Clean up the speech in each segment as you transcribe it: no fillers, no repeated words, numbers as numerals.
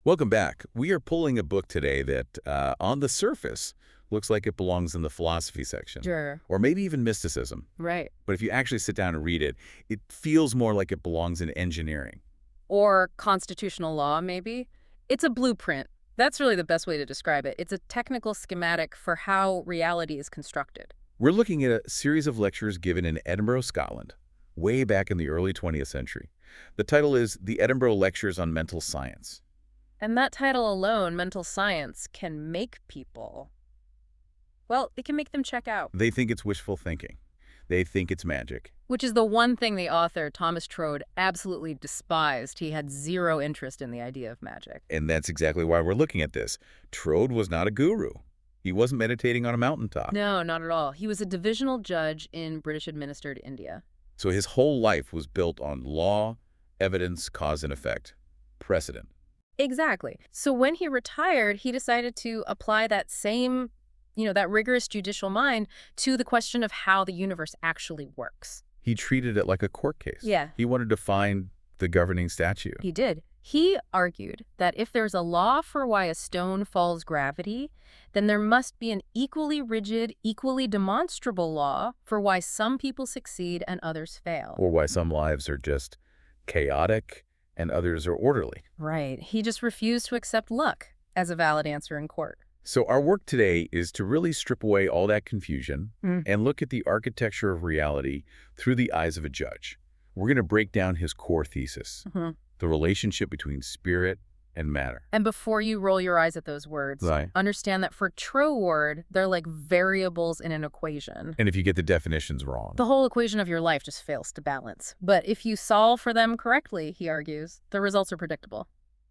Welcome back. We are pulling a book today that, on the surface, looks like it belongs in the philosophy section. Sure. Or maybe even mysticism. Right. But if you actually sit down and read it, it feels more like it belongs in engineering. Or constitutional law, maybe. It's a blueprint. That's really the best way to describe it. It's a technical schematic for how reality is constructed. We're looking at a series of lectures given in Edinburgh, Scotland, way back in the early 20th century. The title is The Edinburgh Lectures on Mental Science. And that title alone, mental science, can make people... Well, it can make them check out. They think it's wishful thinking. They think it's magic. Which is the one thing the author, Thomas Troward, absolutely despised. He had zero interest in the idea of magic. And that's exactly why we're looking at this. Troward was not a guru. He wasn't meditating on a mountaintop. No, not at all. He was a divisional judge in British-administered India. So his whole life was built on law, evidence, cause and effect, precedent. Exactly. So when he retired, he decided to apply that same, that rigorous judicial mind to the question of how the universe actually works. He treated it like a court case. Yeah. He wanted to find the governing statute. He did. He argued that if there's a law for why a stone follows gravity, then there must be an equally rigid, equally demonstrable law for why some people succeed and others fail. Or why some lives are just chaotic and others are orderly. Right. He just refused to accept luck as a valid answer in court. So our work today is to really strip away all that confusion and look at the architecture of reality through the eyes of a judge. We're going to break down his core thesis, the relationship between spirit and matter. And before you roll your eyes at those words, Right. understand that for Troward, they're like variables in an equation. And if you get the definitions wrong, The whole equation of your life just fails to balance. But if you solve for them correctly, he argues, the results are predictable.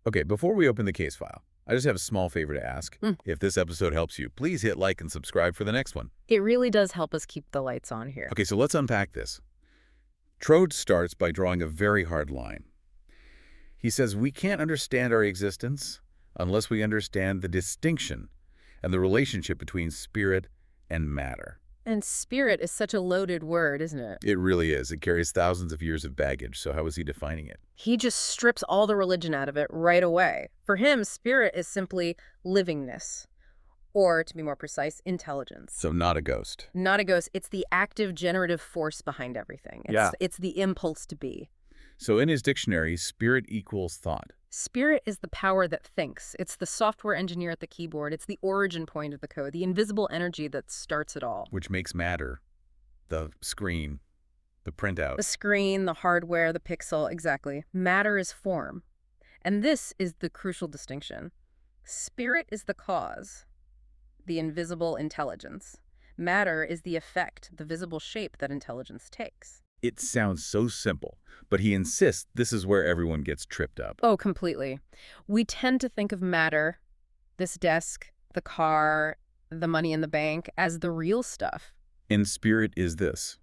Okay, before we open the case file, I just have a small favor to ask. If this episode helps you, please hit like and subscribe for the next one. It really does help us keep the lights on here. Okay, so let's unpack this. Troward starts by drawing a very hard line. He says we can't understand our existence unless we understand the distinction and the relationship between spirit and matter. And spirit is such a loaded word, isn't it? It really is. It carries thousands of years of baggage, so how is he defining it? He just strips all the religion out of it right away. For him, spirit is simply livingness. Or, to be more precise, intelligence. So not a ghost. Not a ghost. It's the active generative force behind everything. It's the impulse to be. So in his dictionary, spirit equals thought. Spirit is the power that thinks. It's the software engineer at the keyboard. It's the origin point of the code, the invisible energy that starts it all. Which makes matter, the screen, the printout. The screen, the hardware, the pixel, exactly. Matter is form. And this is the crucial distinction. Spirit is the cause, the invisible intelligence. Matter is the effect, the visible shape that intelligence takes. It sounds so simple, but he insists this is where everyone gets tripped up. Oh, completely. We tend to think of matter, this desk, the car, the money in the bank, as the real stuff. And spirit is this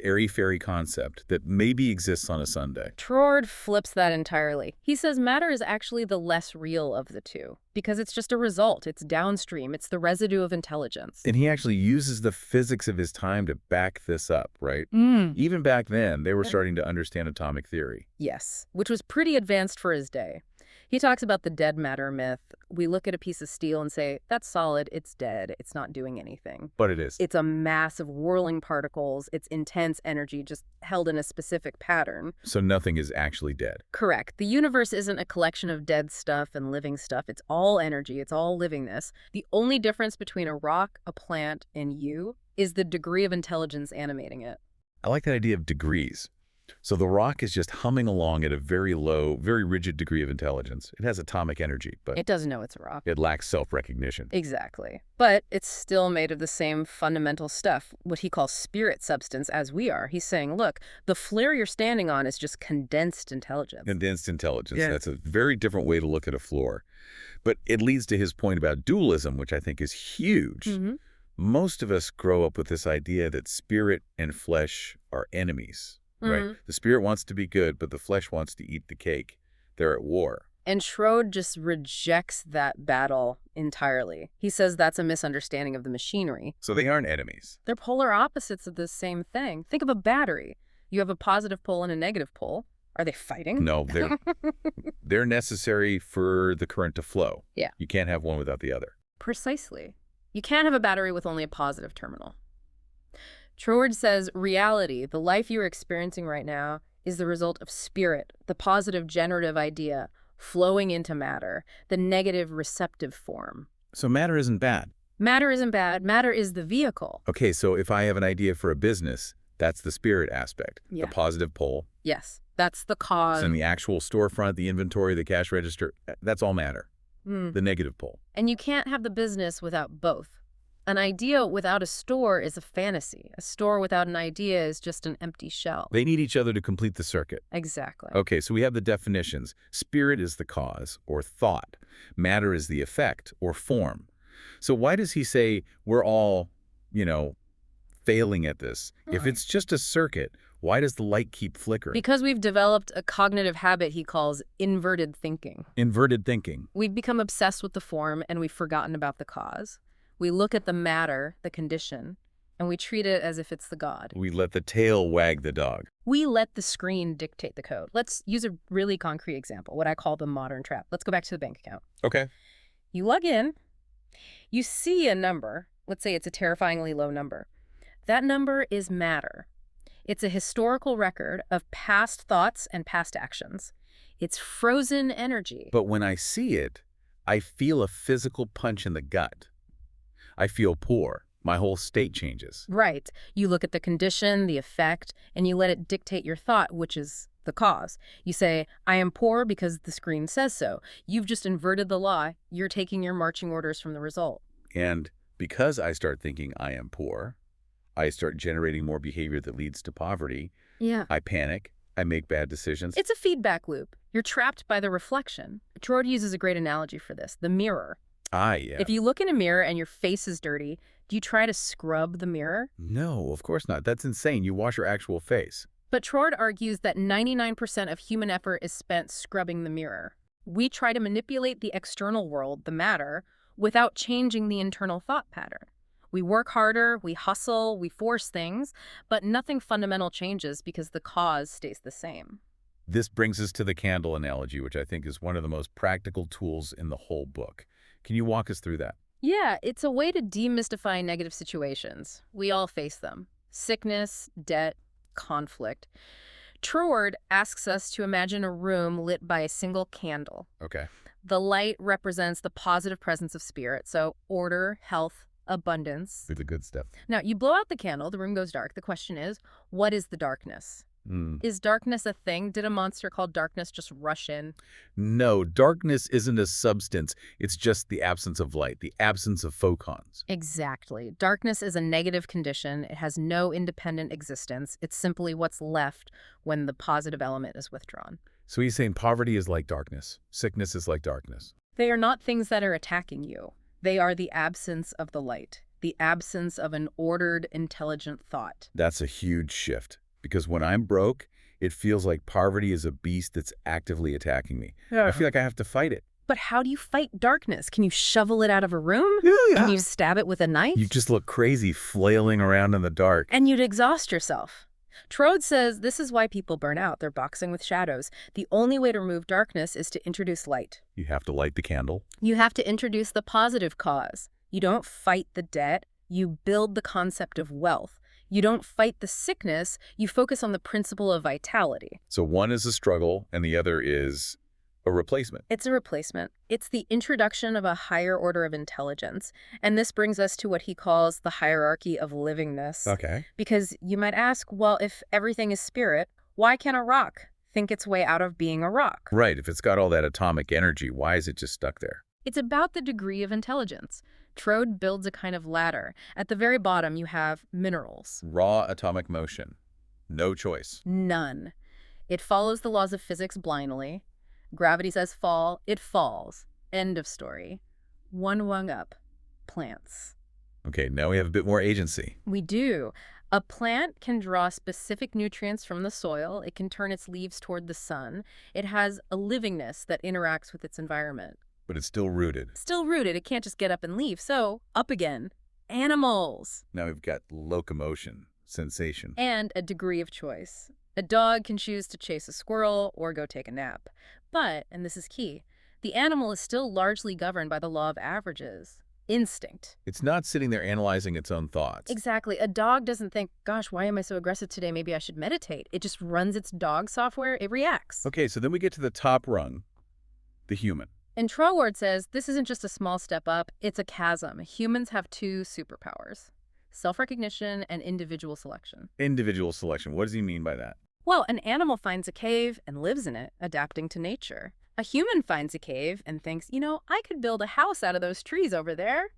airy-fairy concept that maybe exists on a Sunday. Troward flips that entirely. He says matter is actually the less real of the two, because it's just a result. It's downstream. It's the residue of intelligence. And he actually uses the physics of his time to back this up, right? Even back then, they were starting to understand atomic theory. Yes, which was pretty advanced for his day. He talks about the dead matter myth. We look at a piece of steel and say, that's solid, it's dead, it's not doing anything. But it is. It's a mass of whirling particles, it's intense energy just held in a specific pattern. So nothing is actually dead. Correct. The universe isn't a collection of dead stuff and living stuff. It's all energy, it's all livingness. The only difference between a rock, a plant, and you is the degree of intelligence animating it. I like that idea of degrees. So the rock is just humming along at a very low, very rigid degree of intelligence. It has atomic energy, but It doesn't know it's a rock. it lacks self-recognition. Exactly. But it's still made of the same fundamental stuff, what he calls spirit substance, as we are. He's saying, look, the flare you're standing on is just condensed intelligence. Condensed intelligence. Yeah. That's a very different way to look at a floor. But it leads to his point about dualism, which I think is huge. Most of us grow up with this idea that spirit and flesh are enemies. Right? The spirit wants to be good, but the flesh wants to eat the cake. They're at war. And Troward just rejects that battle entirely. He says that's a misunderstanding of the machinery. So they aren't enemies. They're polar opposites of the same thing. Think of a battery. You have a positive pole and a negative pole. Are they fighting? No, they're necessary for the current to flow. Yeah. You can't have one without the other. Precisely. You can't have a battery with only a positive terminal. Troward says reality, the life you're experiencing right now, is the result of spirit, the positive generative idea, flowing into matter, the negative receptive form. So matter isn't bad. Matter isn't bad. Matter is the vehicle. Okay, so if I have an idea for a business, that's the spirit aspect, Yeah. the positive pole. Yes, that's the cause. And the actual storefront, the inventory, the cash register, that's all matter. The negative pole. And you can't have the business without both. An idea without a store is a fantasy. A store without an idea is just an empty shell. They need each other to complete the circuit. Exactly. Okay, so we have the definitions. Spirit is the cause, or thought. Matter is the effect, or form. So why does he say we're all, failing at this? If it's just a circuit, why does the light keep flickering? Because we've developed a cognitive habit he calls inverted thinking. Inverted thinking. We've become obsessed with the form and we've forgotten about the cause. We look at the matter, the condition, and we treat it as if it's the god. We let the tail wag the dog. We let the screen dictate the code. Let's use a really concrete example, what I call the modern trap. Let's go back to the bank account. Okay. You log in, you see a number, let's say it's a terrifyingly low number. That number is matter. It's a historical record of past thoughts and past actions. It's frozen energy. But when I see it, I feel a physical punch in the gut. I feel poor. My whole state changes. Right. You look at the condition, the effect, and you let it dictate your thought, which is the cause. You say, I am poor because the screen says so. You've just inverted the law. You're taking your marching orders from the result. And because I start thinking I am poor, I start generating more behavior that leads to poverty. Yeah. I panic. I make bad decisions. It's a feedback loop. You're trapped by the reflection. Troward uses a great analogy for this, the mirror. Ah, yeah. If you look in a mirror and your face is dirty, do you try to scrub the mirror? No, of course not. That's insane. You wash your actual face. But Troward argues that 99% of human effort is spent scrubbing the mirror. We try to manipulate the external world, the matter, without changing the internal thought pattern. We work harder, we hustle, we force things, but nothing fundamental changes because the cause stays the same. This brings us to the candle analogy, which I think is one of the most practical tools in the whole book. Can you walk us through that? Yeah, it's a way to demystify negative situations. We all face them. Sickness, debt, conflict. Troward asks us to imagine a room lit by a single candle. Okay. The light represents the positive presence of spirit, so order, health, abundance. Do the good stuff. Now, you blow out the candle, the room goes dark. The question is, what is the darkness? Is darkness a thing? Did a monster called darkness just rush in? No, darkness isn't a substance. It's just the absence of light, the absence of photons. Exactly. Darkness is a negative condition. It has no independent existence. It's simply what's left when the positive element is withdrawn. So he's saying poverty is like darkness. Sickness is like darkness. They are not things that are attacking you. They are the absence of the light, the absence of an ordered, intelligent thought. That's a huge shift. Because when I'm broke, it feels like poverty is a beast that's actively attacking me. I feel like I have to fight it. But how do you fight darkness? Can you shovel it out of a room? Yeah. Can you stab it with a knife? You just look crazy flailing around in the dark. And you'd exhaust yourself. Troward says this is why people burn out. They're boxing with shadows. The only way to remove darkness is to introduce light. You have to light the candle. You have to introduce the positive cause. You don't fight the debt. You build the concept of wealth. You don't fight the sickness, you focus on the principle of vitality. So one is a struggle and the other is a replacement. It's a replacement. It's the introduction of a higher order of intelligence. And this brings us to what he calls the hierarchy of livingness. Okay. Because you might ask, well, if everything is spirit, why can't a rock think its way out of being a rock? Right. If it's got all that atomic energy, why is it just stuck there? It's about the degree of intelligence. Troward builds a kind of ladder. At the very bottom, you have minerals. Raw atomic motion. No choice. None. It follows the laws of physics blindly. Gravity says fall, it falls. End of story. One rung up. Plants. Okay, now we have a bit more agency. We do. A plant can draw specific nutrients from the soil. It can turn its leaves toward the sun. It has a livingness that interacts with its environment. But it's still rooted. Still rooted. It can't just get up and leave. So, up again. Animals. Now we've got locomotion, sensation. And a degree of choice. A dog can choose to chase a squirrel or go take a nap. But, and this is key, the animal is still largely governed by the law of averages. Instinct. It's not sitting there analyzing its own thoughts. Exactly. A dog doesn't think, gosh, why am I so aggressive today? Maybe I should meditate. It just runs its dog software. It reacts. Okay, so then we get to the top rung, the human. And Troward says this isn't just a small step up, it's a chasm. Humans have two superpowers: self-recognition and individual selection. Individual selection. What does he mean by that? Well, an animal finds a cave and lives in it, adapting to nature. A human finds a cave and thinks, you know, I could build a house out of those trees over there.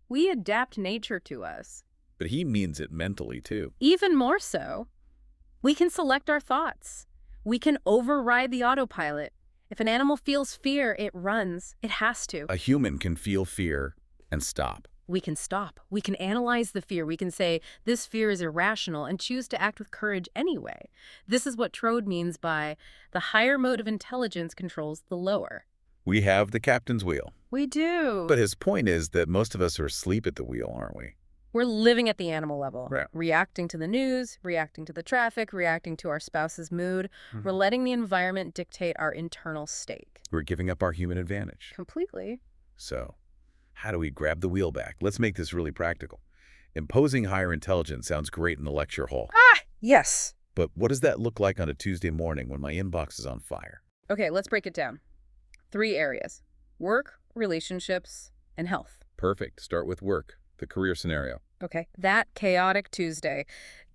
We adapt nature to us. But he means it mentally, too. Even more so. We can select our thoughts. We can override the autopilot. If an animal feels fear, it runs. It has to. A human can feel fear and stop. We can stop. We can analyze the fear. We can say, this fear is irrational, and choose to act with courage anyway. This is what Troward means by the higher mode of intelligence controls the lower. We have the captain's wheel. We do. But his point is that most of us are asleep at the wheel, aren't we? We're living at the animal level, Right. Reacting to the news, reacting to the traffic, reacting to our spouse's mood. We're letting the environment dictate our internal state. We're giving up our human advantage. Completely. So, how do we grab the wheel back? Let's make this really practical. Imposing higher intelligence sounds great in the lecture hall. Yes. But what does that look like on a Tuesday morning when my inbox is on fire? Okay, let's break it down. 3 areas: work, relationships, and health. Perfect. Start with work, the career scenario. Okay, that chaotic Tuesday.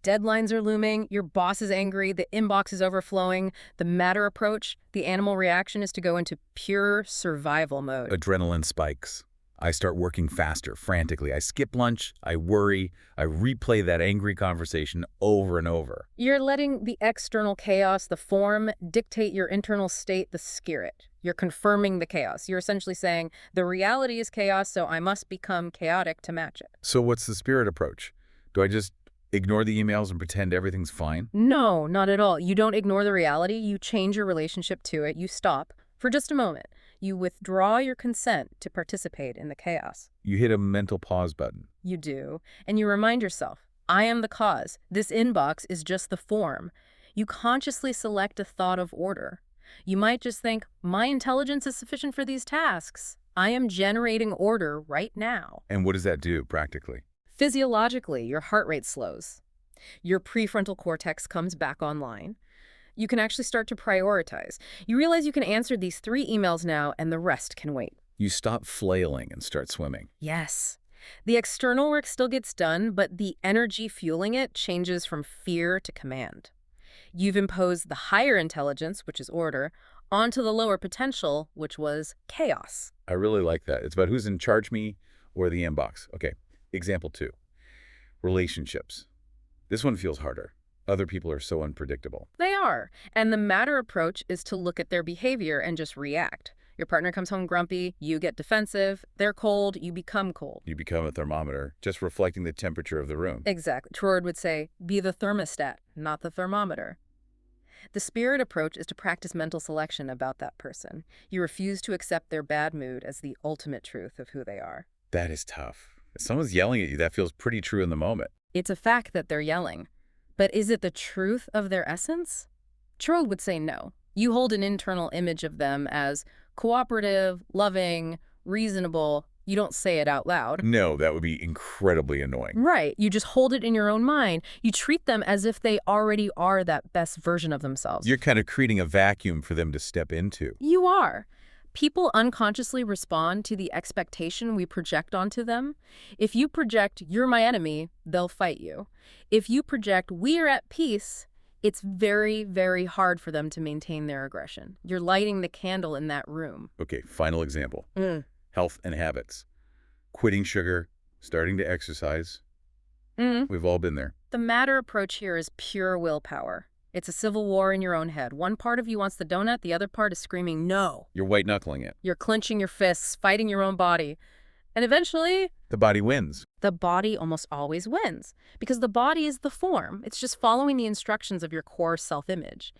Deadlines are looming, your boss is angry, the inbox is overflowing. The matter approach, the animal reaction is to go into pure survival mode. Adrenaline spikes. I start working faster, frantically. I skip lunch, I worry, I replay that angry conversation over and over. You're letting the external chaos, the form, dictate your internal state, the spirit. You're confirming the chaos. You're essentially saying, the reality is chaos, so I must become chaotic to match it. So what's the spirit approach? Do I just ignore the emails and pretend everything's fine? No, not at all. You don't ignore the reality. You change your relationship to it. You stop for just a moment. You withdraw your consent to participate in the chaos. You hit a mental pause button. You do. And you remind yourself, I am the cause. This inbox is just the form. You consciously select a thought of order. You might just think, my intelligence is sufficient for these tasks. I am generating order right now. And what does that do practically? Physiologically, your heart rate slows. Your prefrontal cortex comes back online. You can actually start to prioritize. You realize you can answer these 3 emails now, and the rest can wait. You stop flailing and start swimming. Yes. The external work still gets done, but the energy fueling it changes from fear to command. You've imposed the higher intelligence, which is order, onto the lower potential, which was chaos. I really like that. It's about who's in charge, me or the inbox. Okay, example 2. Relationships. This one feels harder. Other people are so unpredictable. They are. And the matter approach is to look at their behavior and just react. Your partner comes home grumpy, you get defensive. They're cold, you become cold. You become a thermometer, just reflecting the temperature of the room. Exactly. Troward would say, be the thermostat, not the thermometer. The spirit approach is to practice mental selection about that person. You refuse to accept their bad mood as the ultimate truth of who they are. That is tough. If someone's yelling at you, that feels pretty true in the moment. It's a fact that they're yelling. But is it the truth of their essence? Troward would say no. You hold an internal image of them as cooperative, loving, reasonable. You don't say it out loud. No, that would be incredibly annoying. Right. You just hold it in your own mind. You treat them as if they already are that best version of themselves. You're kind of creating a vacuum for them to step into. You are. People unconsciously respond to the expectation we project onto them. If you project, you're my enemy, they'll fight you. If you project, we are at peace, it's very, very hard for them to maintain their aggression. You're lighting the candle in that room. Okay, final example. Health and habits. Quitting sugar, starting to exercise. We've all been there. The matter approach here is pure willpower. It's a civil war in your own head. One part of you wants the donut, the other part is screaming no. You're white-knuckling it. You're clenching your fists, fighting your own body. And eventually, the body wins. The body almost always wins, because the body is the form. It's just following the instructions of your core self-image.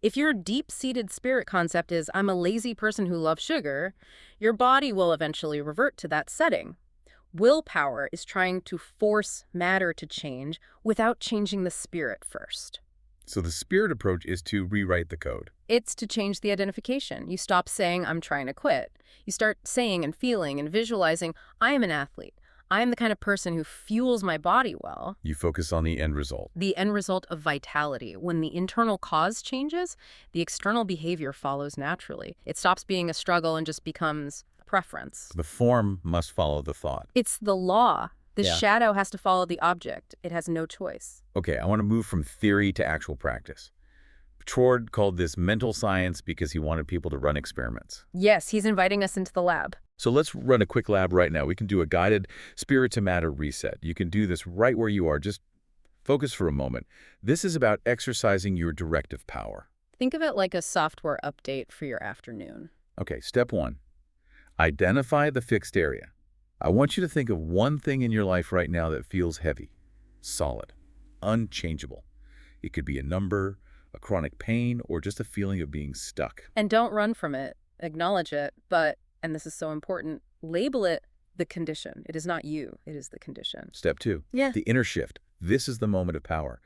If your deep-seated spirit concept is, I'm a lazy person who loves sugar, your body will eventually revert to that setting. Willpower is trying to force matter to change without changing the spirit first. So the spirit approach is to rewrite the code. It's to change the identification. You stop saying, I'm trying to quit. You start saying and feeling and visualizing, I am an athlete. I am the kind of person who fuels my body well. You focus on the end result. The end result of vitality. When the internal cause changes, the external behavior follows naturally. It stops being a struggle and just becomes a preference. The form must follow the thought. It's the law. The Yeah. shadow has to follow the object. It has no choice. Okay, I want to move from theory to actual practice. Troward called this mental science because he wanted people to run experiments. Yes, he's inviting us into the lab. So let's run a quick lab right now. We can do a guided spirit to matter reset. You can do this right where you are. Just focus for a moment. This is about exercising your directive power. Think of it like a software update for your afternoon. Okay, step 1. Identify the fixed area. I want you to think of one thing in your life right now that feels heavy, solid, unchangeable. It could be a number, a chronic pain, or just a feeling of being stuck. And don't run from it. Acknowledge it, but, and this is so important, label it the condition. It is not you. It is the condition. Step 2. Yeah. The inner shift. This is the moment of power.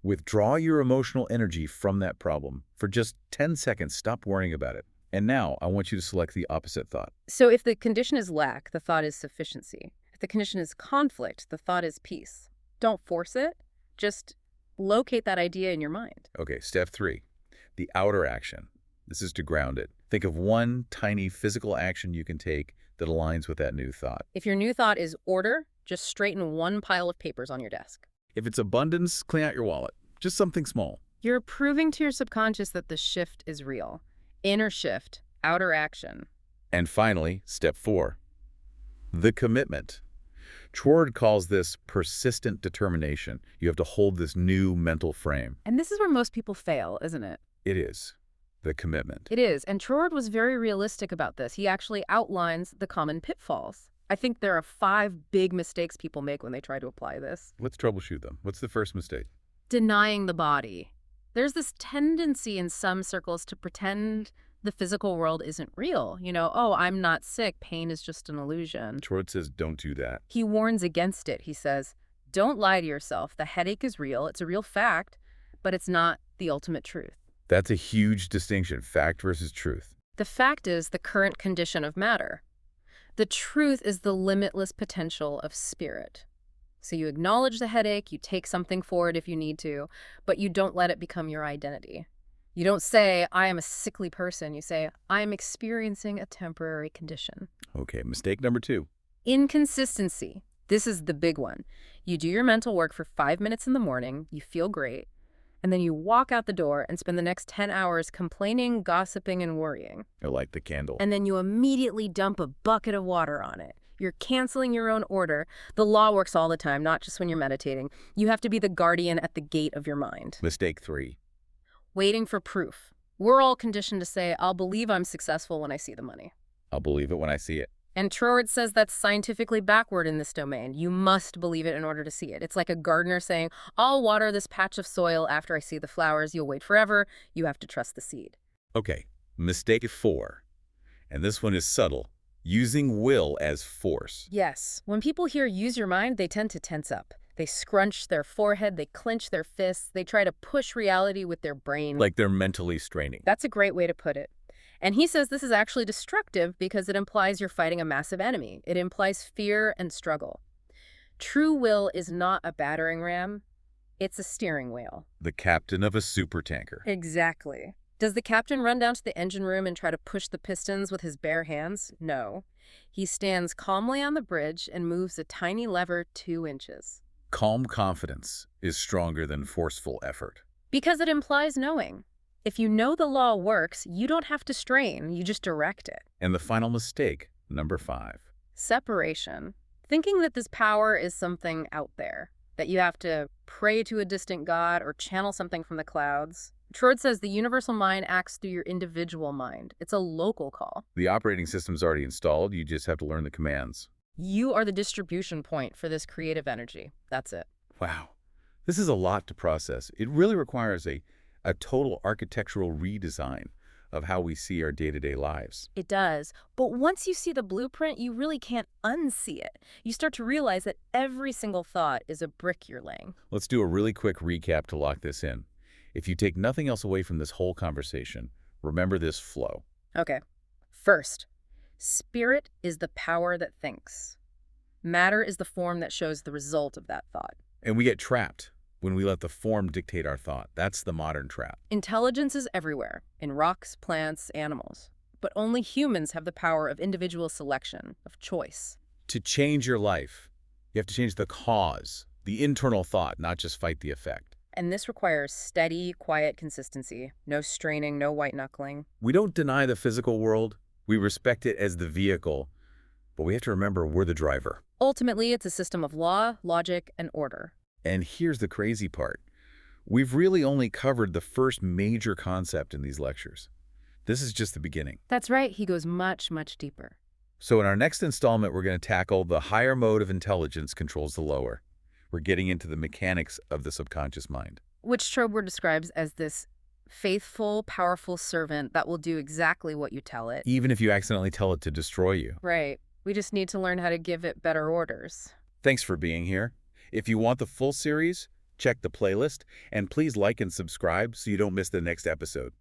Withdraw your emotional energy from that problem. For just 10 seconds, stop worrying about it. And now, I want you to select the opposite thought. So if the condition is lack, the thought is sufficiency. If the condition is conflict, the thought is peace. Don't force it. Just locate that idea in your mind. Okay, step 3. The outer action. This is to ground it. Think of one tiny physical action you can take that aligns with that new thought. If your new thought is order, just straighten one pile of papers on your desk. If it's abundance, clean out your wallet. Just something small. You're proving to your subconscious that the shift is real. Inner shift, outer action. And finally, step 4. The commitment. Troward calls this persistent determination. You have to hold this new mental frame. And this is where most people fail, isn't it? It is the commitment. It is. And Troward was very realistic about this. He actually outlines the common pitfalls. I think there are 5 big mistakes people make when they try to apply this. Let's troubleshoot them. What's the first mistake? Denying the body. There's this tendency in some circles to pretend the physical world isn't real. You know, oh, I'm not sick. Pain is just an illusion. Troward says don't do that. He warns against it. He says, don't lie to yourself. The headache is real. It's a real fact, but it's not the ultimate truth. That's a huge distinction, fact versus truth. The fact is the current condition of matter. The truth is the limitless potential of spirit. So you acknowledge the headache, you take something for it if you need to, but you don't let it become your identity. You don't say, I am a sickly person. You say, I am experiencing a temporary condition. Okay, mistake number 2. Inconsistency. This is the big one. You do your mental work for 5 minutes in the morning, you feel great, and then you walk out the door and spend the next 10 hours complaining, gossiping, and worrying. I like the candle. And then you immediately dump a bucket of water on it. You're canceling your own order. The law works all the time, not just when you're meditating. You have to be the guardian at the gate of your mind. Mistake 3. Waiting for proof. We're all conditioned to say, I'll believe I'm successful when I see the money. I'll believe it when I see it. And Troward says that's scientifically backward in this domain. You must believe it in order to see it. It's like a gardener saying, I'll water this patch of soil after I see the flowers. You'll wait forever. You have to trust the seed. Okay, mistake 4. And this one is subtle. Using will as force. Yes. When people hear use your mind, they tend to tense up. They scrunch their forehead, they clench their fists, they try to push reality with their brain. Like they're mentally straining. That's a great way to put it. And he says this is actually destructive because it implies you're fighting a massive enemy. It implies fear and struggle. True will is not a battering ram. It's a steering wheel. The captain of a supertanker. Exactly. Does the captain run down to the engine room and try to push the pistons with his bare hands? No. He stands calmly on the bridge and moves a tiny lever 2 inches. Calm confidence is stronger than forceful effort. Because it implies knowing. If you know the law works, you don't have to strain, you just direct it. And the final mistake, number 5. Separation. Thinking that this power is something out there, that you have to pray to a distant god or channel something from the clouds. Troward says the universal mind acts through your individual mind. It's a local call. The operating system's already installed. You just have to learn the commands. You are the distribution point for this creative energy. That's it. Wow. This is a lot to process. It really requires a total architectural redesign of how we see our day-to-day lives. It does. But once you see the blueprint, you really can't unsee it. You start to realize that every single thought is a brick you're laying. Let's do a really quick recap to lock this in. If you take nothing else away from this whole conversation, remember this flow. Okay. First, spirit is the power that thinks. Matter is the form that shows the result of that thought. And we get trapped when we let the form dictate our thought. That's the modern trap. Intelligence is everywhere, in rocks, plants, animals. But only humans have the power of individual selection, of choice. To change your life, you have to change the cause, the internal thought, not just fight the effect. And this requires steady, quiet consistency. No straining, no white-knuckling. We don't deny the physical world. We respect it as the vehicle. But we have to remember we're the driver. Ultimately, it's a system of law, logic, and order. And here's the crazy part. We've really only covered the first major concept in these lectures. This is just the beginning. That's right. He goes much, much deeper. So in our next installment, we're going to tackle the higher mode of intelligence controls the lower. We're getting into the mechanics of the subconscious mind. Which Troward describes as this faithful, powerful servant that will do exactly what you tell it. Even if you accidentally tell it to destroy you. Right. We just need to learn how to give it better orders. Thanks for being here. If you want the full series, check the playlist, and please like and subscribe so you don't miss the next episode.